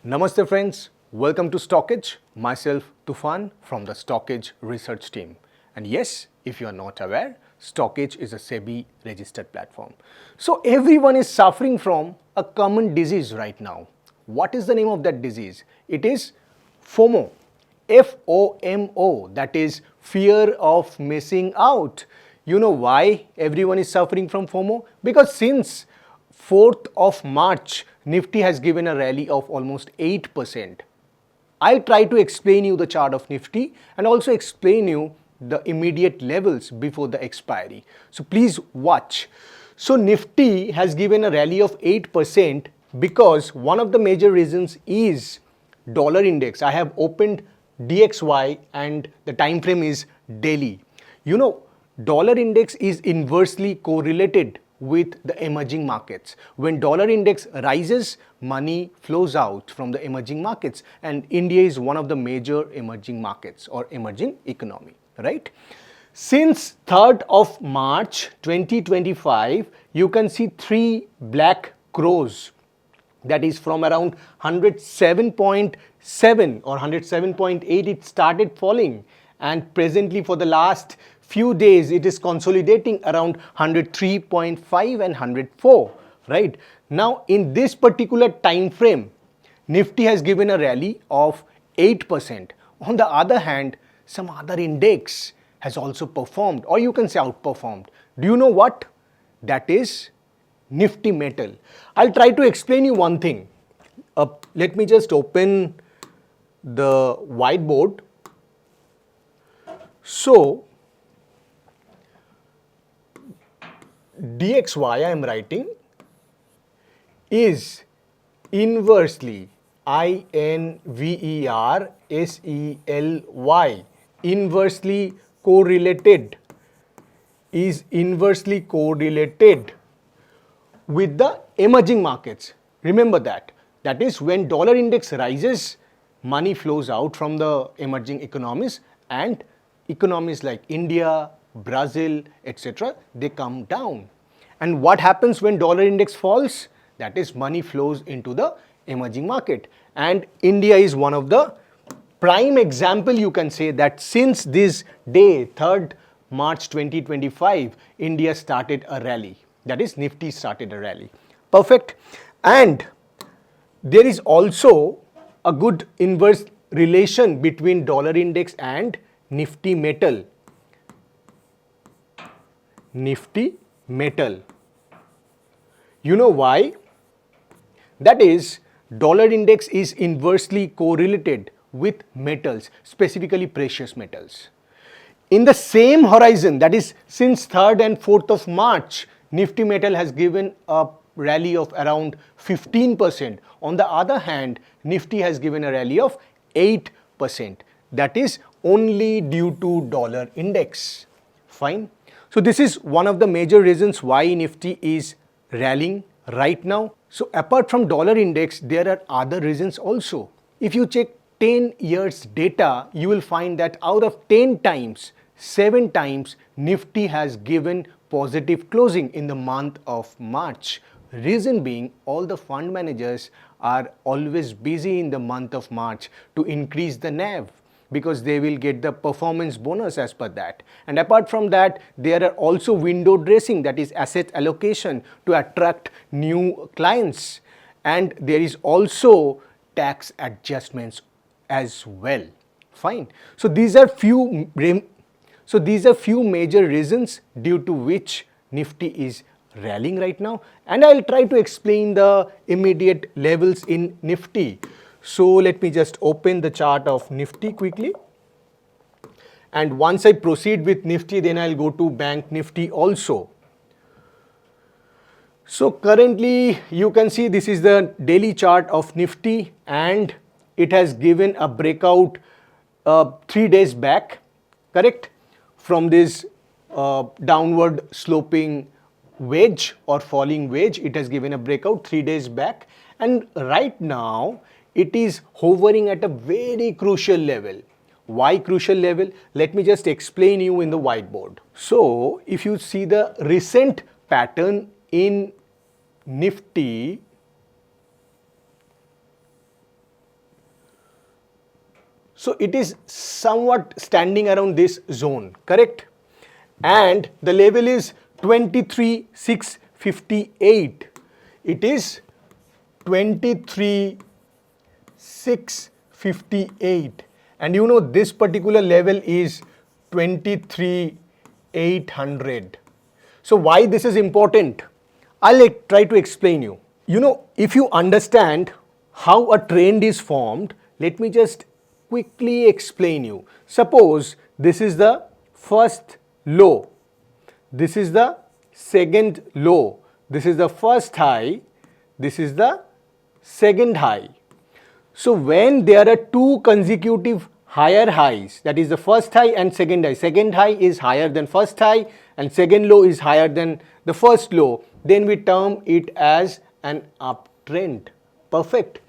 Namaste friends, welcome to StockEdge. Myself Tufan from the StockEdge research team. And yes, if you are not aware, StockEdge is a SEBI registered platform. So everyone is suffering from a common disease right now. What is the name of that disease? It is FOMO. FOMO, that is fear of missing out. You know why everyone is suffering from FOMO? Because since 4th of March, Nifty has given a rally of almost 8%. I'll try to explain you the chart of Nifty and also explain you the immediate levels before the expiry. So please watch. So Nifty has given a rally of 8% because one of the major reasons is dollar index. I have opened DXY and the time frame is daily. You know, dollar index is inversely correlated with the emerging markets. When dollar index rises, money flows out from the emerging markets, and India is one of the major emerging markets or emerging economy, right? Since 3rd of March 2025, you can see three black crows, that is from around 107.7 or 107.8 it started falling, and presently for the last few days it is consolidating around 103.5 and 104, right? Now in this particular time frame, Nifty has given a rally of 8%. On the other hand, some other index has also performed, or you can say outperformed. Do you know what? That is Nifty Metal. I'll try to explain you one thing. Let me just open the whiteboard. So DXY I am writing is inversely INVERSELY, inversely correlated, is inversely correlated with the emerging markets. Remember that. That is, when dollar index rises, money flows out from the emerging economies, and economies like India, Brazil, etc., they come down. And what happens when dollar index falls? That is, money flows into the emerging market. And India is one of the prime example, you can say, that since this day, 3rd March 2025, India started a rally. That is, Nifty started a rally. Perfect. And there is also a good inverse relation between dollar index and Nifty Metal. Nifty Metal. You know why? That is, dollar index is inversely correlated with metals, specifically precious metals. In the same horizon, that is since 3rd and 4th of March, Nifty Metal has given a rally of around 15%. On the other hand, Nifty has given a rally of 8%. That is only due to dollar index. Fine. So this is one of the major reasons why Nifty is rallying right now. So apart from dollar index, there are other reasons also. If you check 10 years data, you will find that out of 10 times, 7 times Nifty has given positive closing in the month of March. Reason being, all the fund managers are always busy in the month of March to increase the NAV, because they will get the performance bonus as per that. And apart from that, there are also window dressing, that is asset allocation to attract new clients. And there is also tax adjustments as well. Fine. So these are few major reasons due to which Nifty is rallying right now. And I'll try to explain the immediate levels in Nifty. So let me just open the chart of Nifty quickly. And once I proceed with Nifty, then I'll go to Bank Nifty also. So currently you can see this is the daily chart of Nifty, and it has given a breakout 3 days back, correct? From this downward sloping wedge or falling wedge, it has given a breakout 3 days back, and right now it is hovering at a very crucial level. Why crucial level? Let me just explain you in the whiteboard. So if you see the recent pattern in Nifty, So it is somewhat standing around this zone, correct? And the level is 23,658. It is 23,658, and you know this particular level is 23,800. So why this is important? I'll try to explain you. You know, if you understand how a trend is formed, let me just quickly explain you. Suppose this is the first low, this is the second low, this is the first high, this is the second high. So when there are two consecutive higher highs, that is the first high and second high is higher than first high and second low is higher than the first low, then we term it as an uptrend. Perfect.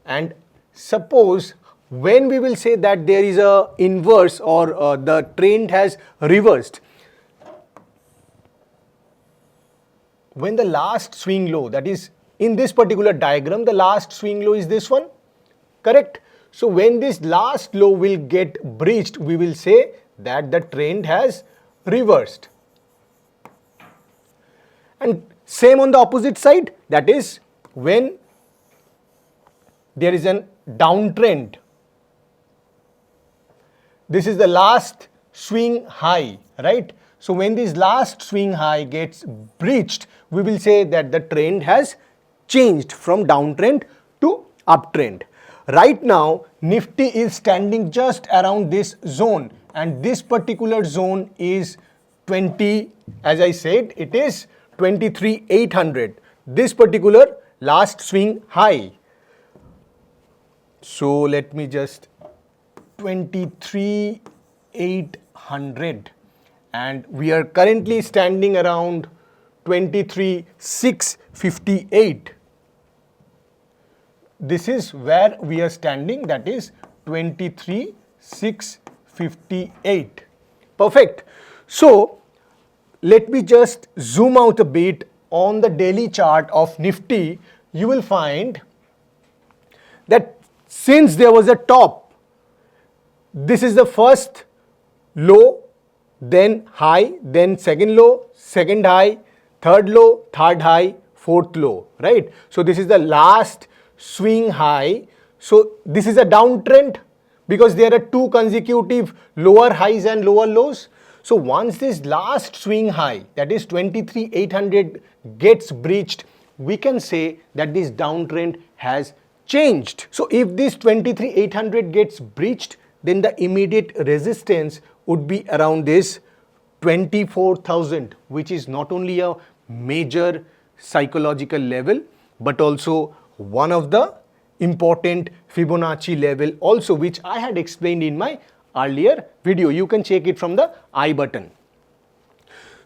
And suppose when we will say that there is a inverse or the trend has reversed, when the last swing low, that is in this particular diagram, the last swing low is this one, correct? So when this last low will get breached, we will say that the trend has reversed. And same on the opposite side, that is when there is a downtrend. This is the last swing high, right? So when this last swing high gets breached, we will say that the trend has changed from downtrend to uptrend. Right now, Nifty is standing just around this zone, and this particular zone is 20, as I said, it is 23,800. This particular last swing high. So let me just 23,800, and we are currently standing around 23,658. This is where we are standing, that is 23,658. Perfect. So let me just zoom out a bit on the daily chart of Nifty. You will find that since there was a top, this is the first low, then high, then second low, second high, third low, third high, fourth low, right? So this is the last swing high. So this is a downtrend because there are two consecutive lower highs and lower lows. So once this last swing high, that is 23,800, gets breached, we can say that this downtrend has changed. So if this 23,800 gets breached, then the immediate resistance would be around this 24,000, which is not only a major psychological level, but also one of the important Fibonacci level also, which I had explained in my earlier video. You can check it from the I button.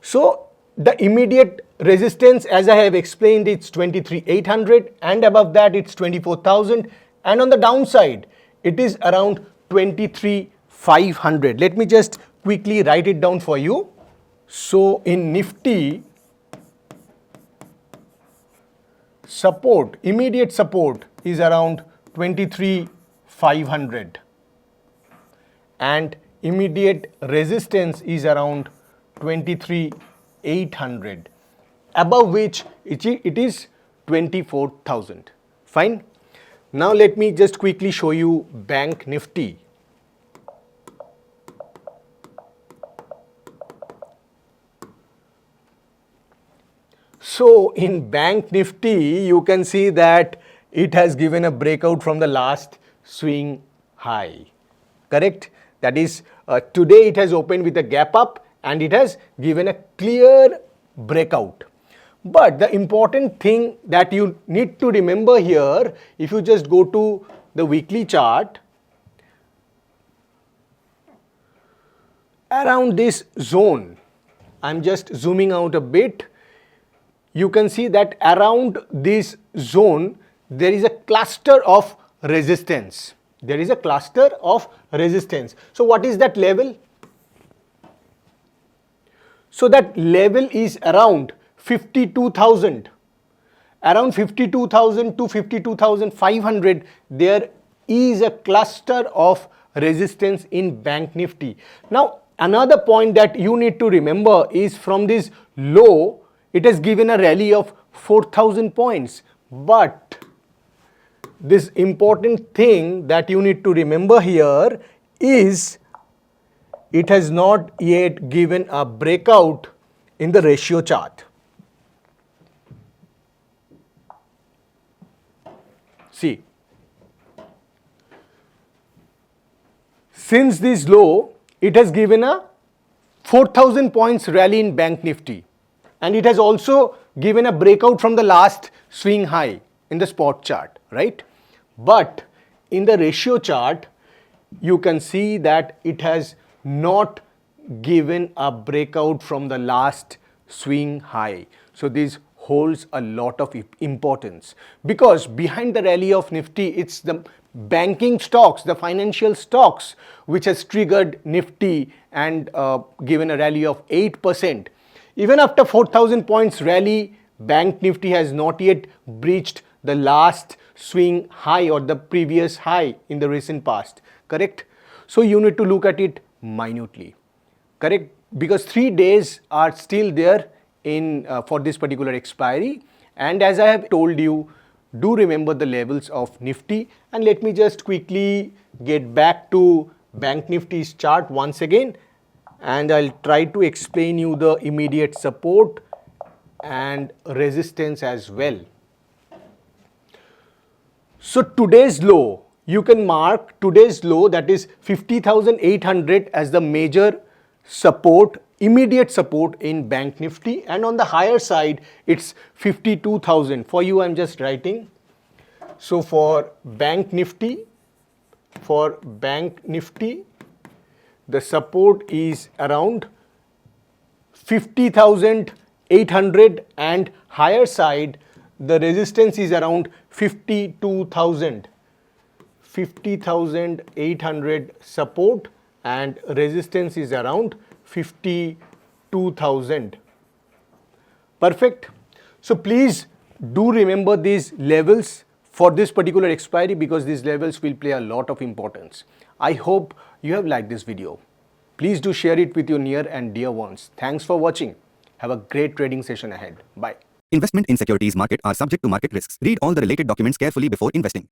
So the immediate resistance, as I have explained, it's 23,800, and above that it's 24,000, and on the downside it is around 23,500. Let me just quickly write it down for you. So in Nifty, support, immediate support is around 23,500 and immediate resistance is around 23,800, above which it is 24,000. Fine. Now let me just quickly show you Bank Nifty. So in Bank Nifty, you can see that it has given a breakout from the last swing high, correct? That is, today it has opened with a gap up and it has given a clear breakout. But the important thing that you need to remember here, if you just go to the weekly chart, around this zone, I'm just zooming out a bit, you can see that around this zone there is a cluster of resistance. There is a cluster of resistance. So what is that level? So that level is around 52,000. Around 52,000 to 52,500, there is a cluster of resistance in Bank Nifty. Now, another point that you need to remember is from this low, it has given a rally of 4,000 points. But this important thing that you need to remember here is it has not yet given a breakout in the ratio chart. See, since this low, it has given a 4,000 points rally in Bank Nifty, and it has also given a breakout from the last swing high in the spot chart, right? But in the ratio chart, you can see that it has not given a breakout from the last swing high. So this holds a lot of importance, because behind the rally of Nifty, it's the banking stocks, the financial stocks, which has triggered Nifty and given a rally of 8%. Even after 4,000 points rally, Bank Nifty has not yet breached the last swing high or the previous high in the recent past, correct? So you need to look at it minutely, correct? Because 3 days are still there in for this particular expiry, and as I have told you, do remember the levels of Nifty. And let me just quickly get back to Bank Nifty's chart once again, and I'll try to explain you the immediate support and resistance as well. So today's low, you can mark today's low, that is 50,800, as the major support, immediate support in Bank Nifty, and on the higher side it's 52,000. For you I'm just writing. So for Bank Nifty, the support is around 50,800, and higher side the resistance is around 52,000. 50,800 support and resistance is around 52,000. Perfect. So please do remember these levels for this particular expiry, because these levels will play a lot of importance. I hope you have liked this video. Please do share it with your near and dear ones. Thanks for watching. Have a great trading session ahead. Bye. Investment in securities market are subject to market risks. Read all the related documents carefully before investing.